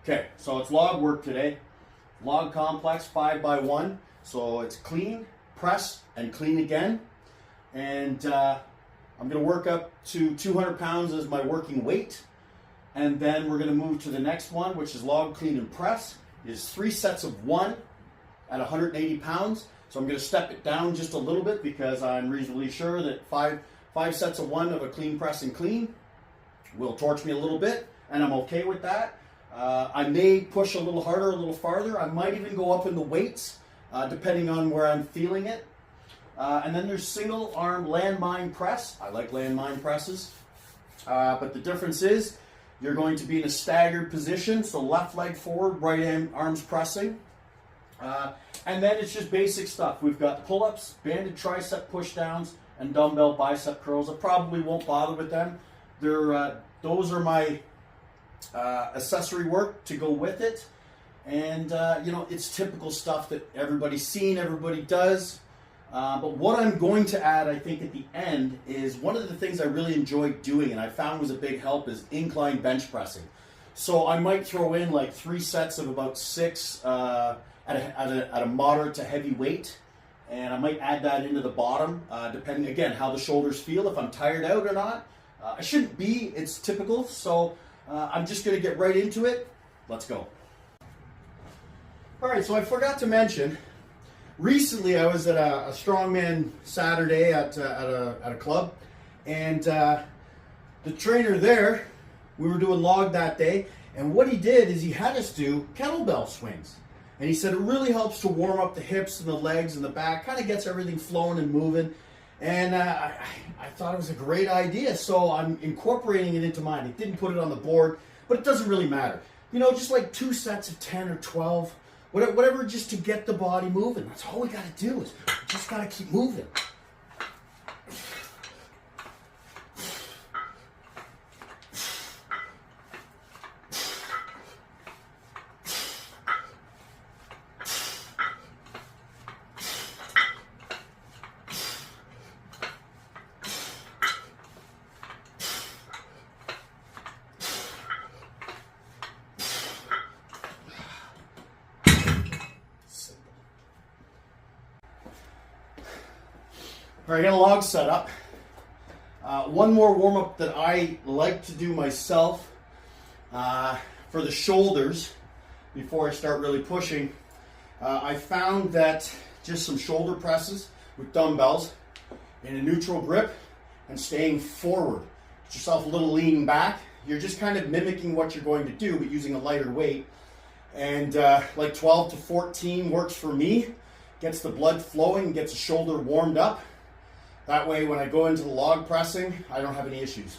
Okay, so it's log work today. Log complex 5x1. So it's clean, press, and clean again. And I'm going to work up to 200 pounds as my working weight. And then we're going to move to the next one, which is log clean and press. It's 3 sets of 1 at 180 pounds. So I'm going to step it down just a little bit because I'm reasonably sure that five sets of 1 of a clean press and clean will torch me a little bit, and I'm okay with that. I may push a little harder, a little farther. I might even go up in the weights, depending on where I'm feeling it. And then there's single arm landmine press. I like landmine presses. But the difference is you're going to be in a staggered position. So left leg forward, right arm's pressing. And then it's just basic stuff. We've got pull-ups, banded tricep pushdowns, and dumbbell bicep curls. I probably won't bother with them. Those are my accessory work to go with it. And it's typical stuff that everybody's seen, everybody does. But what I'm going to add, I think, at the end is one of the things I really enjoyed doing and I found was a big help is incline bench pressing. So I might throw in like 3 sets of about 6 at a moderate to heavy weight. And I might add that into the bottom, depending, again, how the shoulders feel, if I'm tired out or not. I shouldn't be, it's typical, so I'm just going to get right into it. Let's go. All right, so I forgot to mention, recently I was at a strongman Saturday at a club, and the trainer there, we were doing log that day, and what he did is he had us do kettlebell swings. And he said it really helps to warm up the hips and the legs and the back, kind of gets everything flowing and moving. And I thought it was a great idea, so I'm incorporating it into mine. I didn't put it on the board, but it doesn't really matter. Just like 2 sets of 10 or 12, whatever, just to get the body moving. That's all we got to do is we just got to keep moving. All right, I got a log set up. One more warm-up that I like to do myself for the shoulders before I start really pushing. I found that just some shoulder presses with dumbbells in a neutral grip and staying forward. Get yourself a little lean back. You're just kind of mimicking what you're going to do, but using a lighter weight. And like 12 to 14 works for me. Gets the blood flowing, gets the shoulder warmed up. That way, when I go into the log pressing, I don't have any issues.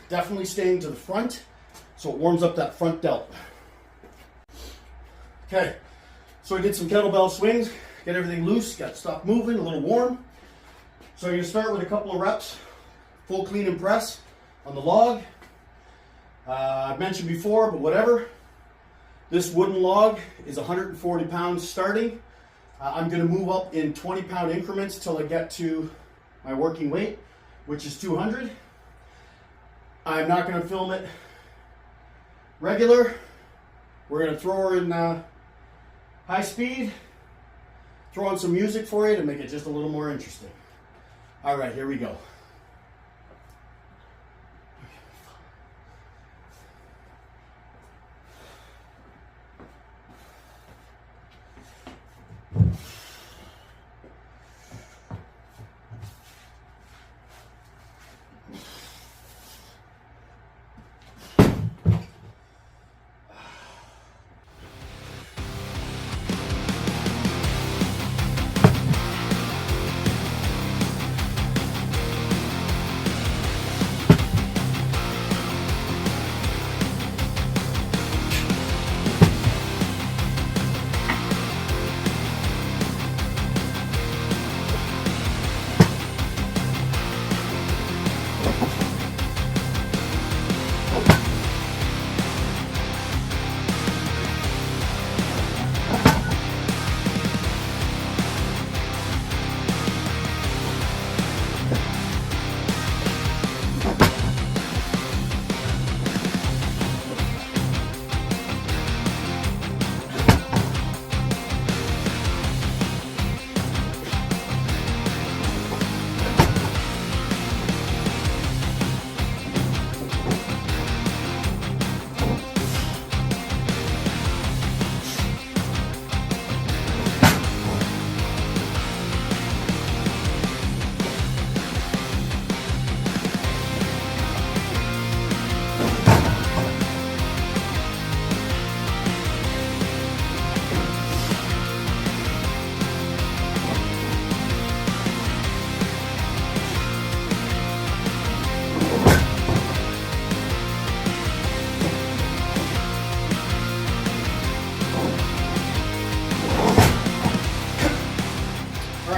Definitely staying to the front, so it warms up that front delt. Okay, so I did some kettlebell swings, get everything loose, got stuff moving, a little warm. So you're going to start with a couple of reps, full clean and press on the log. I've mentioned before, but whatever. This wooden log is 140 pounds starting. I'm going to move up in 20-pound increments till I get to my working weight, which is 200. I'm not going to film it regular. We're going to throw her in high speed, throw on some music for you to make it just a little more interesting. All right, here we go.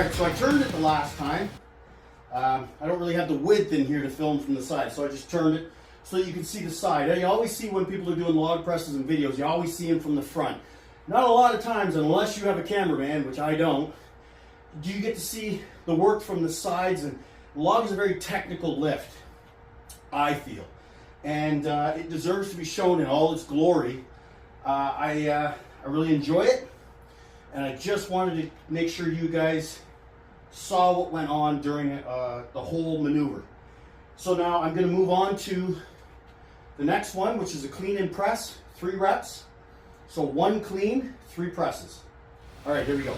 right, so I turned it the last time. I don't really have the width in here to film from the side, so I just turned it so that you can see the side. You always see when people are doing log presses and videos, you always see them from the front. Not a lot of times, unless you have a cameraman, which I don't, do you get to see the work from the sides. And log is a very technical lift, I feel. And it deserves to be shown in all its glory. I really enjoy it. And I just wanted to make sure you guys saw what went on during the whole maneuver. So now I'm going to move on to the next one, which is a clean and press, 3 reps. So 1 clean, 3 presses. All right, here we go.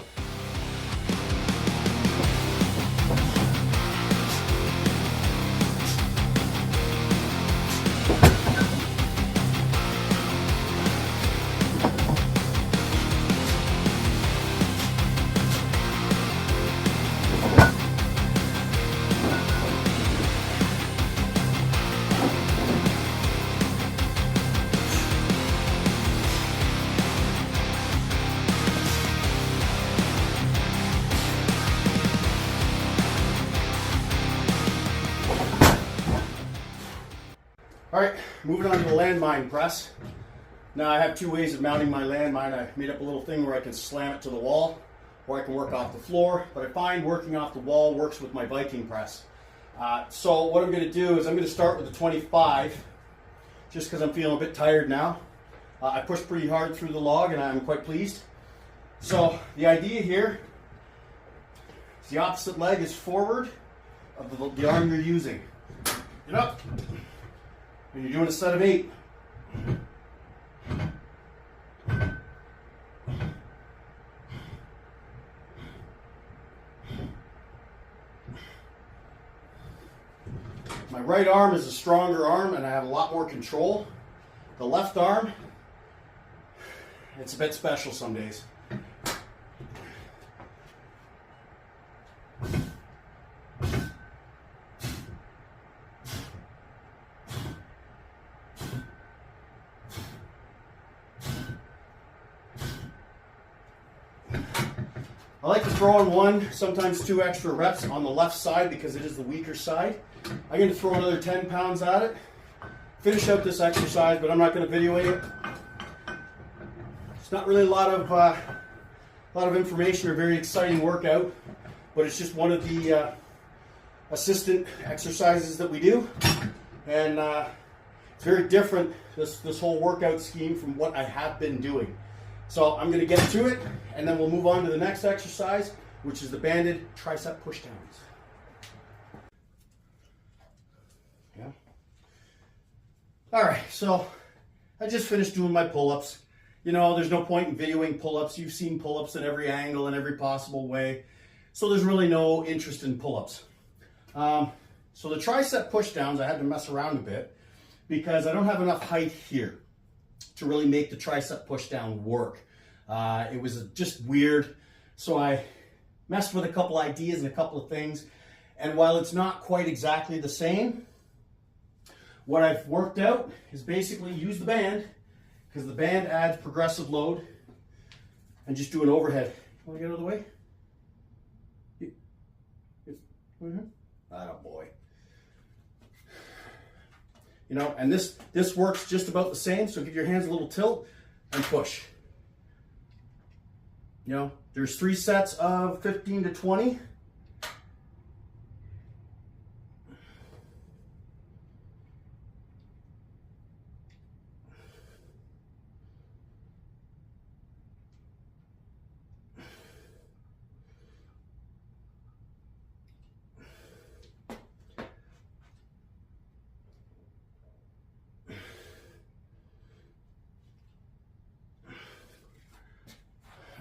All right, moving on to the Landmine Press. Now I have 2 ways of mounting my landmine. I made up a little thing where I can slam it to the wall, or I can work off the floor, but I find working off the wall works with my Viking press. So what I'm going to do is I'm going to start with the 25, just because I'm feeling a bit tired now. I pushed pretty hard through the log and I'm quite pleased. So the idea here is the opposite leg is forward of the arm you're using. Get up. And you're doing a set of 8. My right arm is a stronger arm and I have a lot more control. The left arm, it's a bit special some days. I like to throw in 1, sometimes 2 extra reps on the left side because it is the weaker side. I'm going to throw another 10 pounds at it, finish out this exercise, but I'm not going to video it. It's not really a lot of information or very exciting workout, but it's just one of the assistant exercises that we do, and it's very different, this whole workout scheme, from what I have been doing. So I'm going to get to it, and then we'll move on to the next exercise, which is the banded tricep pushdowns. Yeah. All right, so I just finished doing my pull-ups. You know, there's no point in videoing pull-ups. You've seen pull-ups in every angle and every possible way. So there's really no interest in pull-ups. So the tricep pushdowns, I had to mess around a bit because I don't have enough height here to really make the tricep pushdown work. It was just weird. So I messed with a couple ideas and a couple of things. And while it's not quite exactly the same, what I've worked out is basically use the band, because the band adds progressive load, and just do an overhead. Want to get out of the way? Oh boy. You know, and this works just about the same. So give your hands a little tilt and push. You know, there's 3 sets of 15 to 20.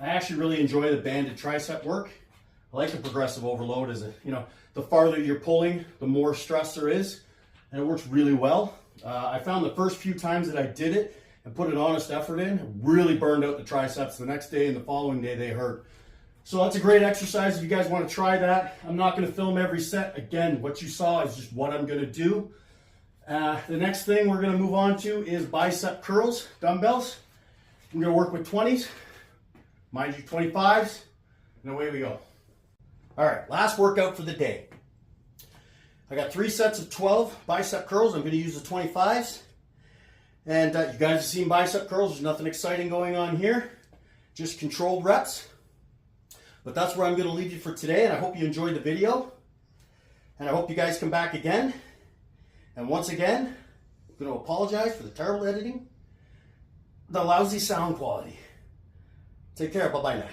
I actually really enjoy the banded tricep work. I like the progressive overload as the farther you're pulling, the more stress there is, and it works really well. I found the first few times that I did it and put an honest effort in, it really burned out the triceps. The next day and the following day they hurt. So that's a great exercise if you guys want to try that. I'm not going to film every set. Again, what you saw is just what I'm going to do. The next thing we're going to move on to is bicep curls, dumbbells. I'm going to work with 20s. Mind you, 25s, and away we go. All right, last workout for the day. I got 3 sets of 12 bicep curls. I'm going to use the 25s. And you guys have seen bicep curls. There's nothing exciting going on here. Just controlled reps. But that's where I'm going to leave you for today. And I hope you enjoyed the video. And I hope you guys come back again. And once again, I'm going to apologize for the terrible editing, the lousy sound quality. Take care. Bye-bye now.